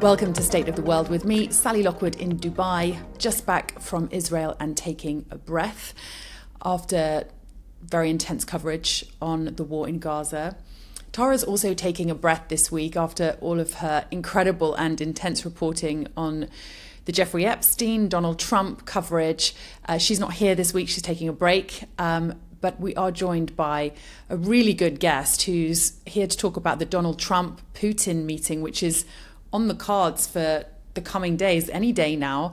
Welcome to State of the World with me, Sally Lockwood in Dubai, just back from Israel and taking a breath after very intense coverage on the war in Gaza. Tara's also taking a breath this week after all of her incredible and intense reporting on the Jeffrey Epstein, Donald Trump coverage. She's not here this week, she's taking a break. But we are joined by a really good guest who's here to talk about the Donald Trump-Putin meeting, which is on the cards for the coming days, any day now.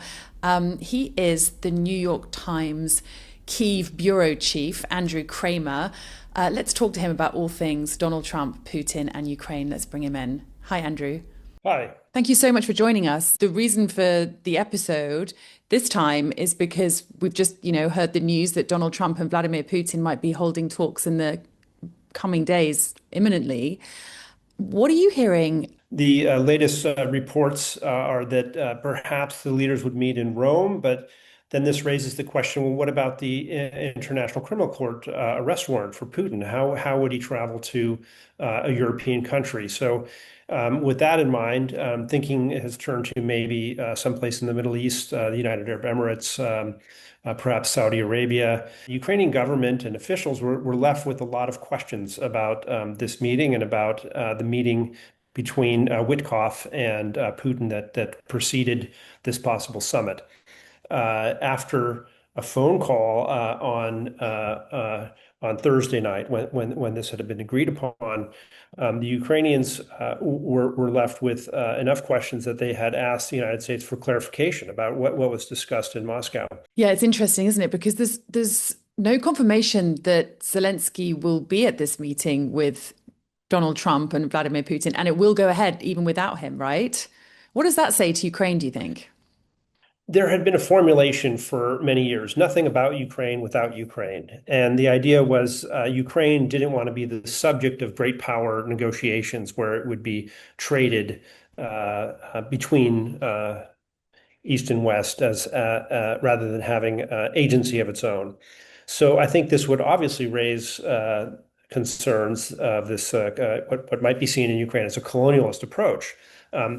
He is the New York Times Kyiv bureau chief, Andrew Kramer. Let's talk to him about all things Donald Trump, Putin and Ukraine. Let's bring him in. Hi, Andrew. Hi. Thank you so much for joining us. The reason for the episode this time is because we've just, heard the news that Donald Trump and Vladimir Putin might be holding talks in the coming days imminently. What are you hearing? The latest reports are that perhaps the leaders would meet in Rome, but then this raises the question, well, what about the International Criminal Court arrest warrant for Putin? How would he travel to a European country? So with that in mind, thinking has turned to maybe someplace in the Middle East, the United Arab Emirates, perhaps Saudi Arabia. The Ukrainian government and officials were left with a lot of questions about this meeting and about the meeting between Witkoff and Putin that preceded this possible summit. After a phone call on Thursday night, when this had been agreed upon, the Ukrainians were left with enough questions that they had asked the United States for clarification about what was discussed in Moscow. Yeah, it's interesting, isn't it? Because there's no confirmation that Zelensky will be at this meeting with Donald Trump and Vladimir Putin, and it will go ahead even without him, right? What does that say to Ukraine, do you think? There had been a formulation for many years, nothing about Ukraine without Ukraine. And the idea was Ukraine didn't want to be the subject of great power negotiations where it would be traded between East and West as rather than having agency of its own. So I think this would obviously raise concerns of this, what might be seen in Ukraine as a colonialist approach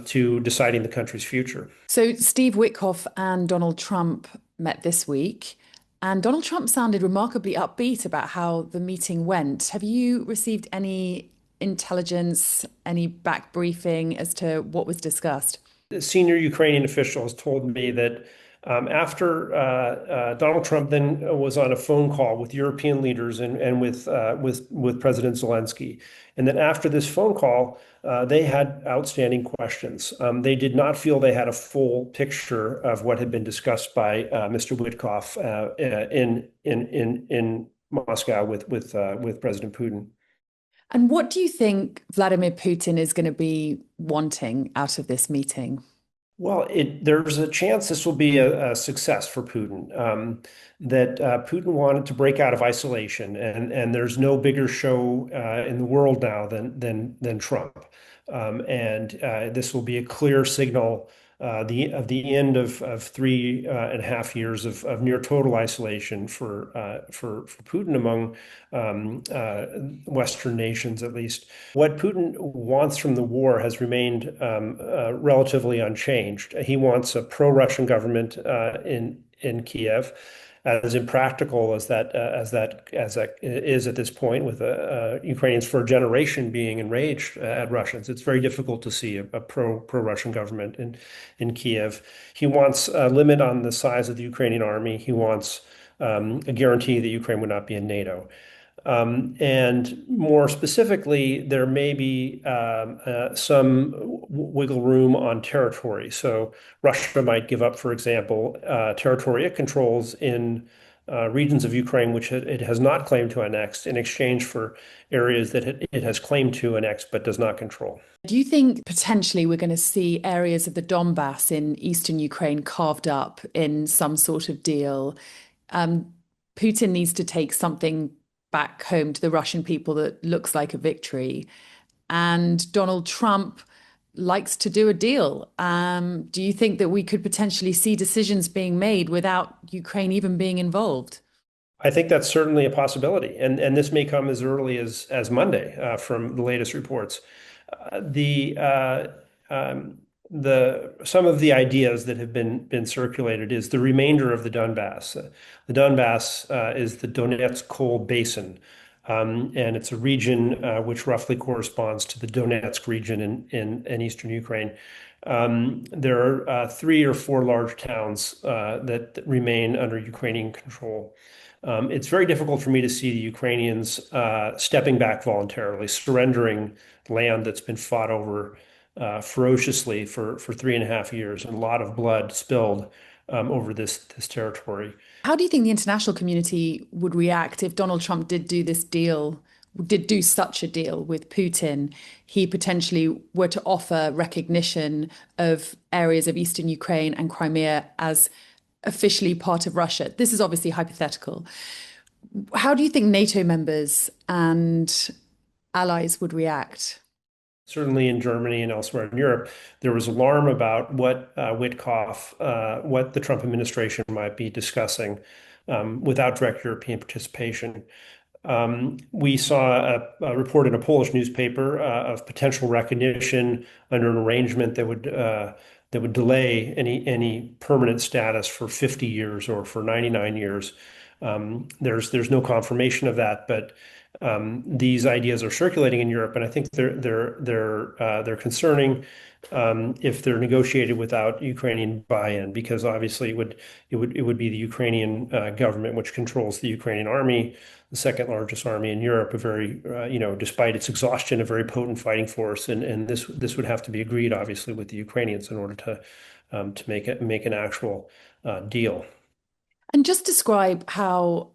to deciding the country's future. So Steve Witkoff and Donald Trump met this week, and Donald Trump sounded remarkably upbeat about how the meeting went. Have you received any intelligence, any back briefing as to what was discussed? The senior Ukrainian official has told me that after Donald Trump then was on a phone call with European leaders and with President Zelensky, and then after this phone call, they had outstanding questions. They did not feel they had a full picture of what had been discussed by Mr. Witkoff in Moscow with President Putin. And what do you think Vladimir Putin is going to be wanting out of this meeting? Well, there's a chance this will be a success for Putin. That Putin wanted to break out of isolation, and there's no bigger show in the world now than Trump. And this will be a clear signal of the end of 3.5 years of near total isolation for Putin among Western nations, at least. What Putin wants from the war has remained relatively unchanged. He wants a pro-Russian government in Kiev. As impractical as that is at this point, with Ukrainians for a generation being enraged at Russians, it's very difficult to see a pro-Russian government in Kiev. He wants a limit on the size of the Ukrainian army. He wants a guarantee that Ukraine would not be in NATO. And more specifically, there may be some wiggle room on territory. So Russia might give up, for example, territory it controls in regions of Ukraine which it has not claimed to annex in exchange for areas that it has claimed to annex but does not control. Do you think potentially we're going to see areas of the Donbass in eastern Ukraine carved up in some sort of deal? Putin needs to take something back home to the Russian people that looks like a victory. And Donald Trump likes to do a deal. Do you think that we could potentially see decisions being made without Ukraine even being involved? I think that's certainly a possibility. And this may come as early as Monday from the latest reports. some of the ideas that have been circulated is the remainder of the Donbass. The Donbass is the Donetsk coal basin, and it's a region which roughly corresponds to the Donetsk region in eastern Ukraine. There are three or four large towns that remain under Ukrainian control. It's very difficult for me to see the Ukrainians stepping back voluntarily, surrendering land that's been fought over ferociously for 3.5 years, and a lot of blood spilled over this territory. How do you think the international community would react if Donald Trump did do this deal, did do such a deal with Putin? He potentially were to offer recognition of areas of eastern Ukraine and Crimea as officially part of Russia. This is obviously hypothetical. How do you think NATO members and allies would react? Certainly in Germany and elsewhere in Europe, there was alarm about what the Trump administration might be discussing without direct European participation. We saw a report in a Polish newspaper of potential recognition under an arrangement that would delay any permanent status for 50 years or for 99 years. There's no confirmation of that, but these ideas are circulating in Europe, and I think they're concerning if they're negotiated without Ukrainian buy-in, because obviously it would be the Ukrainian government which controls the Ukrainian army, the second largest army in Europe, a very despite its exhaustion, a very potent fighting force, and this would have to be agreed obviously with the Ukrainians in order to make an actual deal. And just describe how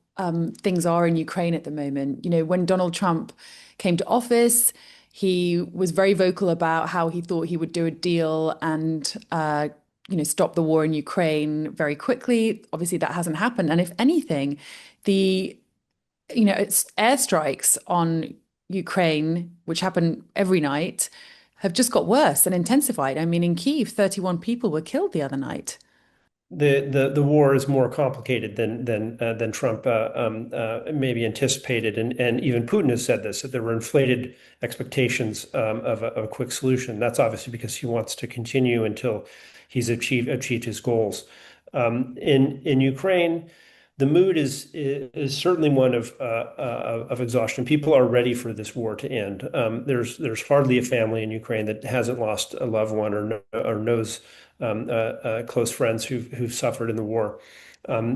things are in Ukraine at the moment. You know, when Donald Trump came to office, he was very vocal about how he thought he would do a deal and, stop the war in Ukraine very quickly. Obviously, that hasn't happened. And if anything, it's airstrikes on Ukraine, which happen every night, have just got worse and intensified. I mean, in Kyiv, 31 people were killed the other night. The war is more complicated than Trump maybe anticipated, and even Putin has said this, that there were inflated expectations of a quick solution. That's obviously because he wants to continue until he's achieved his goals. In Ukraine, the mood is certainly one of exhaustion. People are ready for this war to end. There's hardly a family in Ukraine that hasn't lost a loved one or knows close friends who've suffered in the war.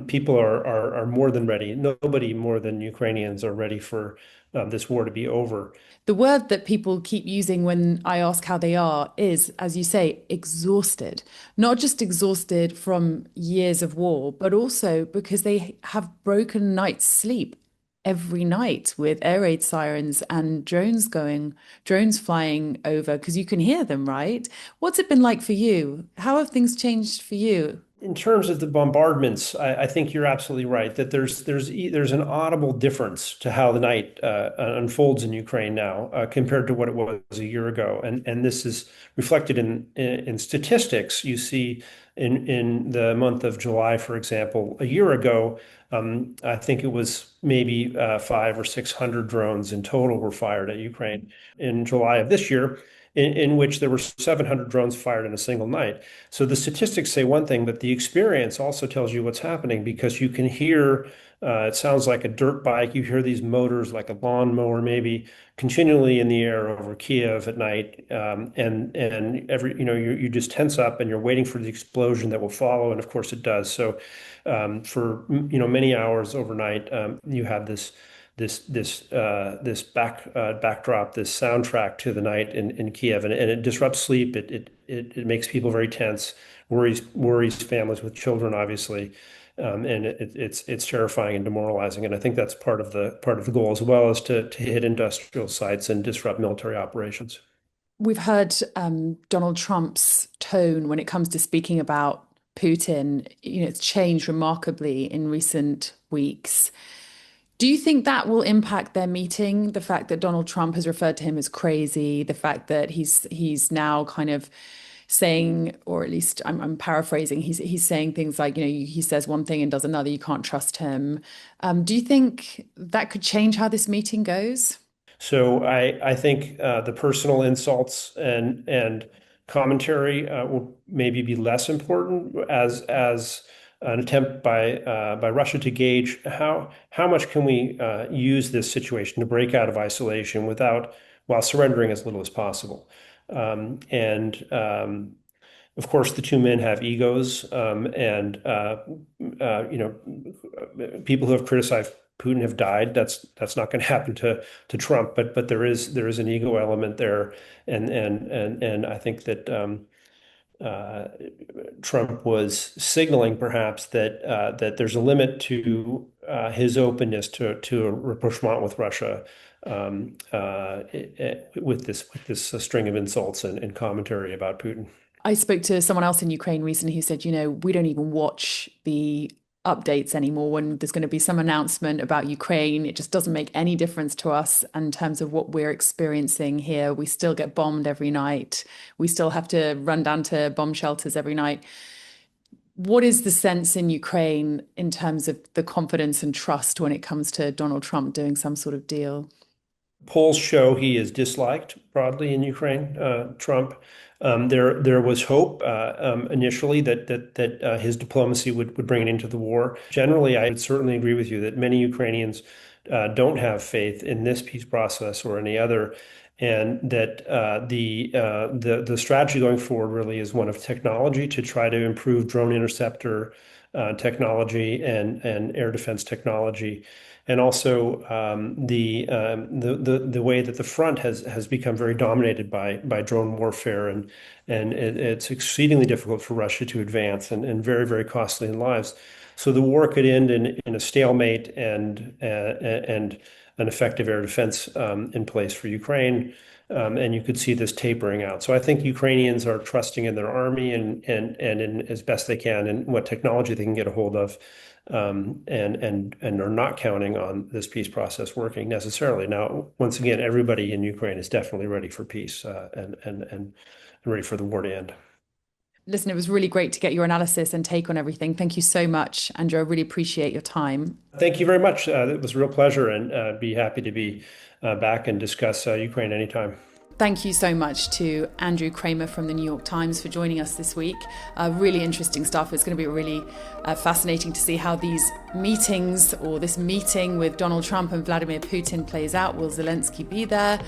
People are more than ready. Nobody more than Ukrainians are ready for this war to be over. The word that people keep using when I ask how they are is, as you say, exhausted. Not just exhausted from years of war, but also because they have broken night's sleep every night with air raid sirens and drones flying over, because you can hear them, right? What's it been like for you? How have things changed for you? In terms of the bombardments, I think you're absolutely right that there's an audible difference to how the night unfolds in Ukraine now compared to what it was a year ago, and this is reflected in statistics. You see in the month of July, for example, a year ago, I think it was maybe 500 or 600 drones in total were fired at Ukraine. In July of this year, in which there were 700 drones fired in a single night. So the statistics say one thing, but the experience also tells you what's happening, because you can hear, it sounds like a dirt bike. You hear these motors like a lawnmower, maybe continually in the air over Kiev at night. And every, you just tense up and you're waiting for the explosion that will follow. And of course it does. So for, many hours overnight, you have this backdrop, this soundtrack to the night in Kiev, and it disrupts sleep. It makes people very tense, worries families with children, obviously, and it's terrifying and demoralizing. And I think that's part of the goal, as well as to hit industrial sites and disrupt military operations. We've heard Donald Trump's tone when it comes to speaking about Putin. It's changed remarkably in recent weeks. Do you think that will impact their meeting? The fact that Donald Trump has referred to him as crazy, the fact that he's now kind of saying, or at least I'm paraphrasing, he's saying things like, he says one thing and does another, you can't trust him. Do you think that could change how this meeting goes? So I think the personal insults and commentary will maybe be less important as an attempt by Russia to gauge how much can we use this situation to break out of isolation while surrendering as little as possible. And of course, the two men have egos, and people who have criticized Putin have died. That's not going to happen to Trump, but there is an ego element there, and I think that Trump was signaling perhaps that there's a limit to his openness to a rapprochement with Russia, with this string of insults and commentary about Putin. I spoke to someone else in Ukraine recently who said, we don't even watch the updates anymore when there's going to be some announcement about Ukraine. It just doesn't make any difference to us in terms of what we're experiencing here. We still get bombed every night. We still have to run down to bomb shelters every night. What is the sense in Ukraine in terms of the confidence and trust when it comes to Donald Trump doing some sort of deal? Polls show he is disliked broadly in Ukraine, Trump. There was hope initially that his diplomacy would bring an end to the war. Generally, I would certainly agree with you that many Ukrainians don't have faith in this peace process or any other, and that the strategy going forward really is one of technology to try to improve drone interceptor technology and air defense technology. And also the way that the front has become very dominated by drone warfare, and it's exceedingly difficult for Russia to advance and very, very costly in lives. So the war could end in a stalemate and an effective air defense in place for Ukraine, and you could see this tapering out. So I think Ukrainians are trusting in their army and in as best they can and what technology they can get a hold of. And are not counting on this peace process working necessarily. Now, once again, everybody in Ukraine is definitely ready for peace and ready for the war to end. Listen, it was really great to get your analysis and take on everything. Thank you so much, Andrew. I really appreciate your time. Thank you very much. It was a real pleasure, and be happy to be back and discuss Ukraine anytime. Thank you so much to Andrew Kramer from the New York Times for joining us this week. Really interesting stuff. It's going to be really fascinating to see how these meetings or this meeting with Donald Trump and Vladimir Putin plays out. Will Zelensky be there?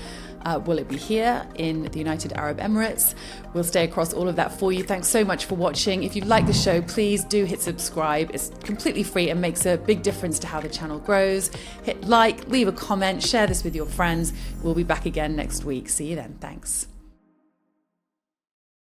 Will it be here in the United Arab Emirates? We'll stay across all of that for you. Thanks so much for watching. If you like the show, please do hit subscribe. It's completely free and makes a big difference to how the channel grows. Hit like, leave a comment, share this with your friends. We'll be back again next week. See you then. Thanks.